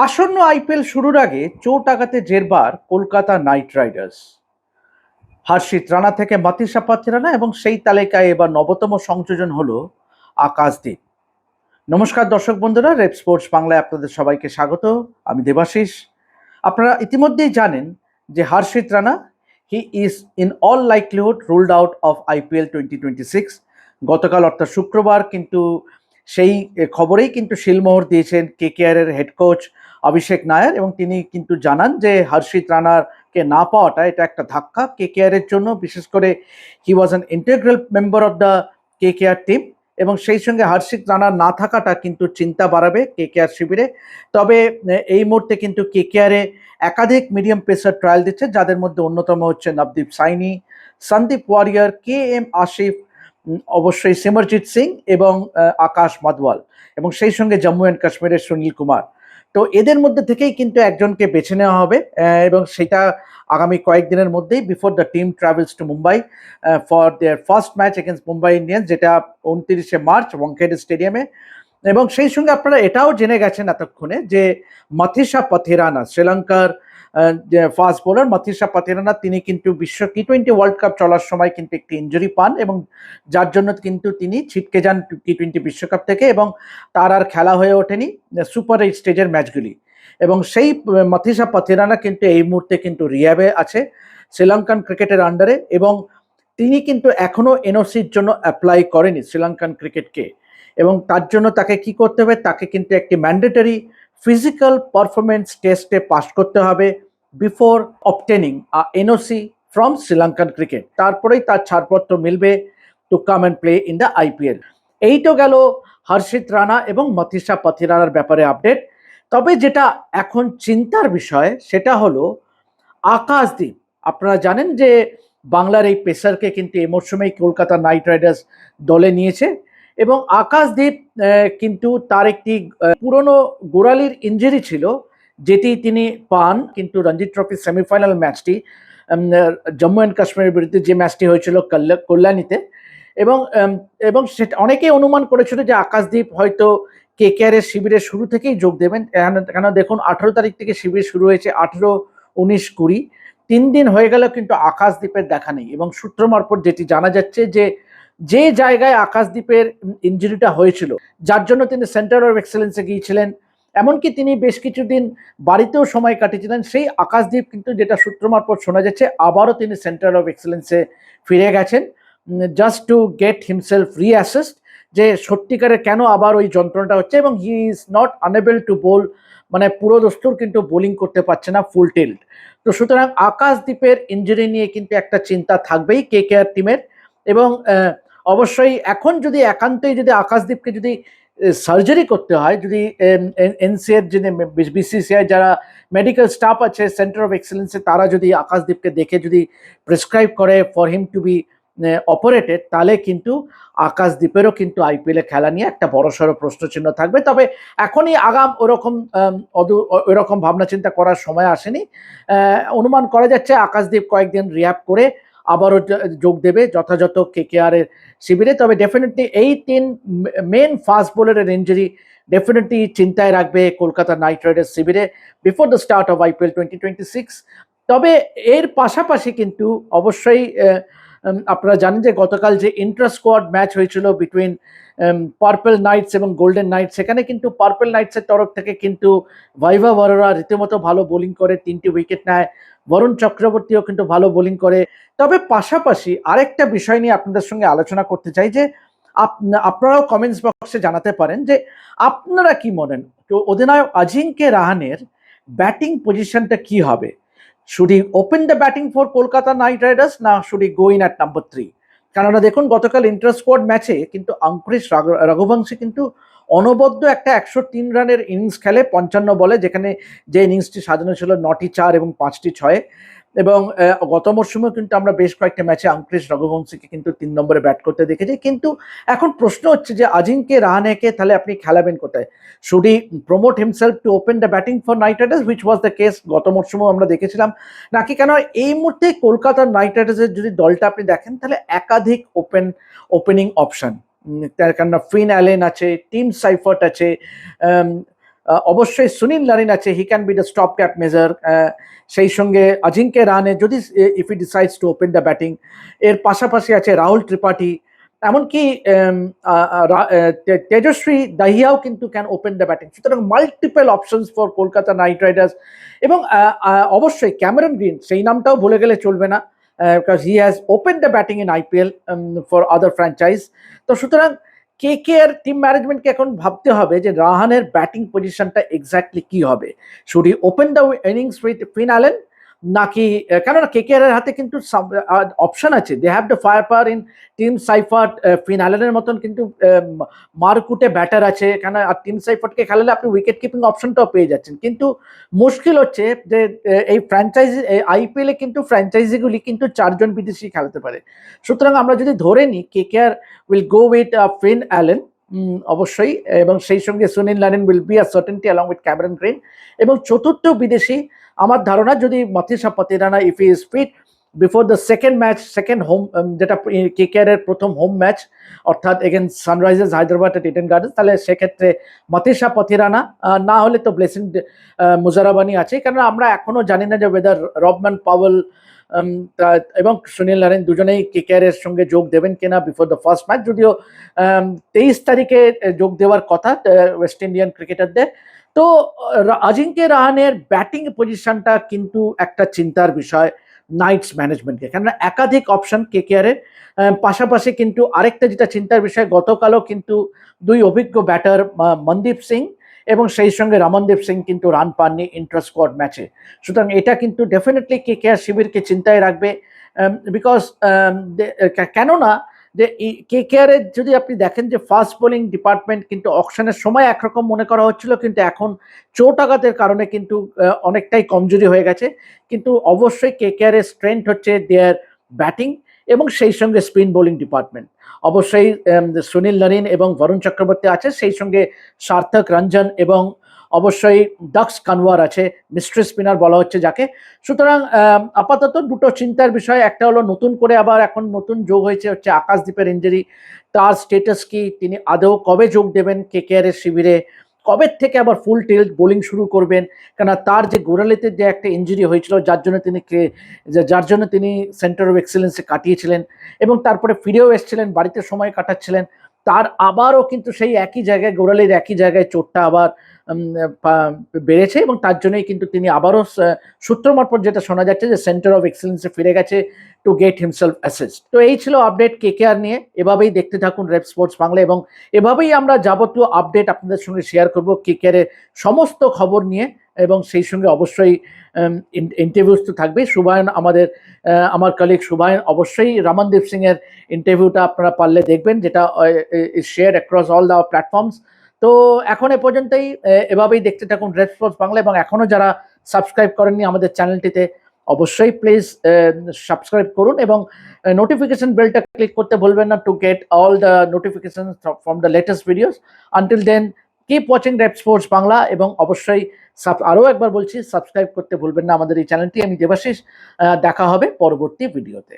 আসন্ন আইপিএল শুরুর আগে চোট আঘাতে জেরবার কলকাতা নাইট রাইডার্স। হর্ষিত রানা থেকে মাতিসা পাত্রানা এবং সেই তালিকায় এবার নবতম সংযোজন হলো আকাশদীপ। নমস্কার দর্শক বন্ধুরা, রেপ স্পোর্টস বাংলায় আপনাদের সবাইকে স্বাগত। আমি দেবাশিস। আপনারা ইতিমধ্যেই জানেন যে Harshit Rana he is in all likelihood ruled out of IPL 2026। গতকাল অর্থাৎ শুক্রবার কিন্তু সেই খবরেই কিন্তু শিলমোহর দিয়েছেন কেকেআর এর হেড কোচ অভিষেক নায়ার, এবং তিনি কিন্তু জানান যে হর্ষিত রানাকে না পাওয়াটা এটা একটা ধাক্কা কেকেআর এর জন্য। বিশেষ করে he was an integral member of the KKR team, এবং সেই সঙ্গে হর্ষিত রানার না থাকাটা কিন্তু চিন্তা বাড়াবে কেকেআর শিবিরে। তবে এই মুহূর্তে কিন্তু কেকেআরে একাধিক মিডিয়াম পেসার ট্রায়াল দিচ্ছে, যাদের মধ্যে অন্যতম হচ্ছে নবদীপ সাইনি, সন্দীপ ওয়ারিয়ার, কে এম আসিফ, অবশ্যই সিমরজিৎ সিং এবং আকাশ মাদওয়াল, এবং সেই সঙ্গে জম্মু অ্যান্ড কাশ্মীরের সুনীল কুমার। তো এদের মধ্যে থেকেই কিন্তু একজনকে বেছে নেওয়া হবে, এবং সেটা আগামী কয়েকদিনের মধ্যেই before the team travels two Mumbai for their first match against Mumbai Indians, যেটা 29শে মার্চ ওয়াংখেড়ে স্টেডিয়ামে। এবং সেই সঙ্গে আপনারা এটাও জেনে গেছেন এতক্ষণে যে মাথিসা পাথিরানা, শ্রীলঙ্কার যে ফাস্ট বোলার মাথিসা পাথিরানা, তিনি কিন্তু বিশ্ব টি20 ওয়ার্ল্ড কাপ চলার সময় কিন্তু একটি ইঞ্জুরি পান, এবং যার জন্য কিন্তু তিনি ছিটকে যান টি20 বিশ্বকাপ থেকে, এবং তার আর খেলা হয়ে ওঠেনি সুপার 8 স্টেজের ম্যাচগুলি। এবং সেই মাথিসা পাথিরানা কিন্তু এই মুহূর্তে কিন্তু রিহ্যাবে আছে শ্রীলঙ্কান ক্রিকেটের আন্ডারে, এবং তিনি কিন্তু এখনো এনওসির জন্য অ্যাপ্লাই করেনি শ্রীলঙ্কান ক্রিকেটকে। এবং তার জন্য তাকে কি করতে হবে, তাকে কিন্তু একটি ম্যান্ডেটরি ফিজিক্যাল পারফরমেন্স টেস্টে পাস করতে হবে before obtaining NOC from Sri Lankan cricket. তারপরেই তার ছাড়পত্র মিলবে to come and play in the IPL. এই তো গেল হর্ষিত রানা এবং মাথিসা পাথিরানার ব্যাপারে আপডেট। তবে যেটা এখন চিন্তার বিষয় সেটা হলো আকাশদীপ। আপনারা জানেন যে বাংলার এই পেসারকে কিন্তু এই মরশুমেই কলকাতা নাইট রাইডার্স দলে নিয়েছে, এবং আকাশদীপ কিন্তু তার একটি পুরনো গোড়ালির ইঞ্জুরি ছিল, যেটি তিনি পান কিন্তু রঞ্জি ট্রফি সেমিফাইনাল ম্যাচটি জম্মু অ্যান্ড কাশ্মীরের বিরুদ্ধে যে ম্যাচটি হয়েছিল কল্যাণীতে। এবং এবং সেটা অনেকেই অনুমান করেছিল যে আকাশদীপ হয়তো কেকেআর এর শিবিরের শুরু থেকেই যোগ দেবেন। কেন দেখুন, 18 তারিখ থেকে শিবির শুরু হয়েছে, 18, 19, 20, 3 দিন হয়ে গেল কিন্তু আকাশদীপের দেখা নেই। এবং সূত্র মারফত যেটি জানা যাচ্ছে যে যে জায়গায় আকাশদীপের ইঞ্জুরিটা হয়েছিল, যার জন্য তিনি সেন্টার অফ এক্সেলেন্সে গিয়েছিলেন, এমনকি তিনি বেশ কিছুদিন বাড়িতেও সময় কাটিয়েছিলেন, সেই আকাশদীপ কিন্তু যেটা সূত্র মারফত শোনা যাচ্ছে আবারও তিনি সেন্টার অফ এক্সেলেন্সে ফিরে গেছেন, just to get himself reassessed যে সত্যিকারে কেন আবার ওই যন্ত্রণাটা হচ্ছে। এবং he is not unable to bowl, মানে পুরো দস্তুর কিন্তু বোলিং করতে পারছে না ফুল টিল্ট। তো সুতরাং আকাশদীপের ইঞ্জুরি নিয়ে কিন্তু একটা চিন্তা থাকবেই কেকেআর টিমের। এবং অবশ্যই এখন যদি একান্তই যদি আকাশদীপকে যদি সার্জারি করতে হয়, যদি এনসিএর যিনি বিসিসিআই যারা মেডিকেল স্টাফ আছে সেন্টার অফ এক্সেলেন্সে, তারা যদি আকাশদীপকে দেখে যদি প্রেসক্রাইব করে for him to be operated, তাহলে কিন্তু আকাশদীপেরও কিন্তু আইপিএলে খেলা নিয়ে একটা বড়সড় প্রশ্নচিহ্ন থাকবে। তবে এখনই আগাম ওরকম ভাবনা চিন্তা করার সময় আসেনি। অনুমান করা যাচ্ছে আকাশদীপ কয়েকদিন রিহ্যাব করে আবারও যোগ দেবে যথাযথ কেকেআর এর শিবিরে। তবে ডেফিনেটলি এই 3 মেন ফাস্ট বোলারের ইঞ্জুরি ডেফিনেটলি চিন্তায় রাখবে কলকাতা নাইট রাইডার্স শিবিরে before the start of IPL 2026। তবে এর পাশাপাশি কিন্তু অবশ্যই আপনারা জানেন যে গতকাল যে ইন্টার স্কোয়াড ম্যাচ হয়েছিল বিটুইন পার্পল নাইটস এবং গোল্ডেন নাইটস, সেখানে কিন্তু পার্পল নাইটসের তরফ থেকে কিন্তু ভাইভা বরোরা রীতিমতো ভালো বোলিং করে 3টি উইকেট নেয়, বরুণ চক্রবর্তীও কিন্তু ভালো বোলিং করে। তবে পাশাপাশি আরেকটা বিষয় নিয়ে আপনাদের সঙ্গে আলোচনা করতে চাই, যে আপনারাও কমেন্টস বক্সে জানাতে পারেন যে আপনারা কি মনে করেন অধিনায়ক অজিঙ্ক্য রাহানের ব্যাটিং পজিশনটা কি হবে। Should he open the batting for Kolkata Knight Riders, না should he go in at number 3? কেননা দেখুন গতকাল ইন্টার স্কোয়াড ম্যাচে কিন্তু অঙ্কুরিশ রঘুবংশী কিন্তু অনবদ্য একটা 103 রানের ইনিংস খেলে 55 বলে, যেখানে যে ইনিংসটি সাজানো ছিল 9টি 4 এবং 5টি 6। এবং গত মরশুমেও কিন্তু আমরা বেশ কয়েকটা ম্যাচে অঙ্কুরিশ রঘুবংশীকে কিন্তু 3 নম্বরে ব্যাট করতে দেখেছি। কিন্তু এখন প্রশ্ন হচ্ছে যে অজিঙ্ক্য রাহানেকে তাহলে আপনি খেলাবেন কোথায়? Should he promote himself to open the batting for night Riders, which was the case গত মরশুমেও আমরা দেখেছিলাম, নাকি কেন এই মুহূর্তে কলকাতার নাইট রাইডার্সের যদি দলটা আপনি দেখেন তাহলে একাধিক ওপেনিং অপশন, কেননা ফিন অ্যালেন আছে, টিম সাইফার্ট আছে, অবশ্যই সুনীল নারিন আছে, he can be the stop cap measure. সেই সঙ্গে অজিঙ্ক্য রাহানে যদি if he decides to open the batting, এর পাশাপাশি আছে রাহুল ত্রিপাঠী, এমনকি তেজস্বী দাহিয়াও কিন্তু ক্যান ওপেন দ্য ব্যাটিং। সুতরাং multiple options for Kolkata Knight Riders. এবং অবশ্যই ক্যামেরন গ্রিন, সেই নামটাও ভুলে গেলে চলবে না, because he has open the batting in IPL for other franchise. তো সুতরাং কেকেআর টিম ম্যানেজমেন্টকে এখন ভাবতে হবে যে রাহানের ব্যাটিং পজিশনটা এক্স্যাক্টলি কি হবে। Should he open the innings with Finn Allen, নাকি কেননা কেকেআর এর হাতে কিন্তু অপশন আছে, they have the fire power in team Seifert, Finn অ্যালেনের মতন কিন্তু মারকুটে ব্যাটার আছে, কেন আর টিম সাইফার্টকে খেলালে আপনি উইকেট কিপিং অপশনটাও পেয়ে যাচ্ছেন। কিন্তু মুশকিল হচ্ছে যে এই ফ্র্যাঞ্চাইজি আইপিএলে কিন্তু ফ্র্যাঞ্চাইজিগুলি কিন্তু 4 জন বিদেশি খেলাতে পারে। সুতরাং আমরা যদি ধরে নিই KKR will go with Finn Allen অবশ্যই, এবং সেই সঙ্গে Sunil Narine will be a certainty along with Cameron Green, এবং চতুর্থ বিদেশি আমার ধারণা যদি Matheesha Pathirana if he is fit before the second match, second home, যেটা কেকেআর এর প্রথম হোম ম্যাচ অর্থাৎ against Sunrisers Hyderabad at Eden Gardens, তাহলে সেক্ষেত্রে মাথিসা পাতিরানা, না হলে তো ব্লেসিং মুজারাবানি আছে। কারণ আমরা এখনো জানি না যে ওয়েদার রবম্যান পাওয়েল এবং সুনীল নারিন দুজনেই কেকেআর এর সঙ্গে যোগ দেবেন কিনা বিফোর দ্য ফার্স্ট ম্যাচ, যদিও 23 তারিখে যোগ দেওয়ার কথা ওয়েস্ট ইন্ডিয়ান ক্রিকেটারদের। তো অজিঙ্ক্য রাহানের ব্যাটিং পজিশনটা কিন্তু একটা চিন্তার বিষয় নাইটস ম্যানেজমেন্টকে, কেননা একাধিক অপশন কেকেআর এর। পাশাপাশি কিন্তু আরেকটা যেটা চিন্তার বিষয়, গতকালও কিন্তু 2 অভিজ্ঞ ব্যাটার মনদীপ সিং এবং সেই সঙ্গে রমনদীপ সিং কিন্তু রান পাননি ইন্টার স্কোয়াড ম্যাচে। সুতরাং এটা কিন্তু ডেফিনেটলি কেকেআর শিবিরকে চিন্তায় রাখবে, বিকজ কেননা যে কেকেআর এর যদি আপনি দেখেন যে ফাস্ট বোলিং ডিপার্টমেন্ট কিন্তু অকশনের সময় একরকম মনে করা হচ্ছিল, কিন্তু এখন চোট আঘাতের কারণে কিন্তু অনেকটাই কমজোরি হয়ে গেছে। কিন্তু অবশ্যই কেকেআর এর স্ট্রেংথ হচ্ছে দেয়ার ব্যাটিং এবং সেই সঙ্গে স্পিন বোলিং ডিপার্টমেন্ট। অবশ্যই সুনীল নারিন এবং বরুণ চক্রবর্তী আছে, সেই সঙ্গে সার্থক রঞ্জন এবং অবশ্যই ডাক্স কানওয়ার আছে, মিস্ট্রি স্পিনার বলা হচ্ছে যাকে। সুতরাং আপাতত দুটো চিন্তার বিষয়, একটা হলো নতুন করে আবার এখন নতুন যোগ হয়েছে হচ্ছে আকাশদীপের ইঞ্জুরি, তার স্টেটাস কি, তিনি আদৌ কবে যোগ দেবেন কেকেআর এর শিবিরে, কবে থেকে আবার ফুল টিল্ট বোলিং শুরু করবেন, কেন তার যে গোড়ালিতে যে একটা ইঞ্জুরি হয়েছিল যার জন্য তিনি সেন্টার অফ এক্সেলেন্সে কাটিয়েছিলেন এবং তারপরে ফিরেও এসেছিলেন, বাড়িতে সময় কাটাচ্ছিলেন, তার আবারও কিন্তু সেই একই জায়গায় গোড়ালির একই জায়গায় চোটটা আবার বেড়েছে এবং তার জন্যই কিন্তু তিনি আবারও সূত্র মারফত যেটা শোনা যাচ্ছে যে সেন্টার অফ এক্সেলেন্সে ফিরে গেছে টু গেট হিমসেলফ অ্যাসেসড। তো এই ছিল আপডেট কেকেআর নিয়ে। এভাবেই দেখতে থাকুন রেপ স্পোর্টস বাংলা, এবং এভাবেই আমরা যাবতীয় আপডেট আপনাদের সঙ্গে শেয়ার করব কেকেআর এর সমস্ত খবর নিয়ে, এবং সেই সঙ্গে অবশ্যই ইন্টারভিউস তো থাকবেই। সুবায়ন আমার কলিগ সুবায়ন অবশ্যই রমনদীপ সিং এর ইন্টারভিউটা আপনারা পারলে দেখবেন, যেটা share across all the platforms. তো এখন এ পর্যন্তই, এভাবেই দেখতে থাকুন রেড স্পোর্টস বাংলা, এবং এখনো যারা সাবস্ক্রাইব করেননি আমাদের চ্যানেলটিতে অবশ্যই প্লিজ সাবস্ক্রাইব করুন এবং নোটিফিকেশন বেলটা ক্লিক করতে ভুলবেন না to get all the notification from the latest videos. Until then keep watching Red Sports Bangla, এবং অবশ্যই আরও একবার বলছি সাবস্ক্রাইব করতে ভুলবেন না আমাদের এই চ্যানেলটি। আমি দেবাশিস, দেখা হবে পরবর্তী ভিডিওতে।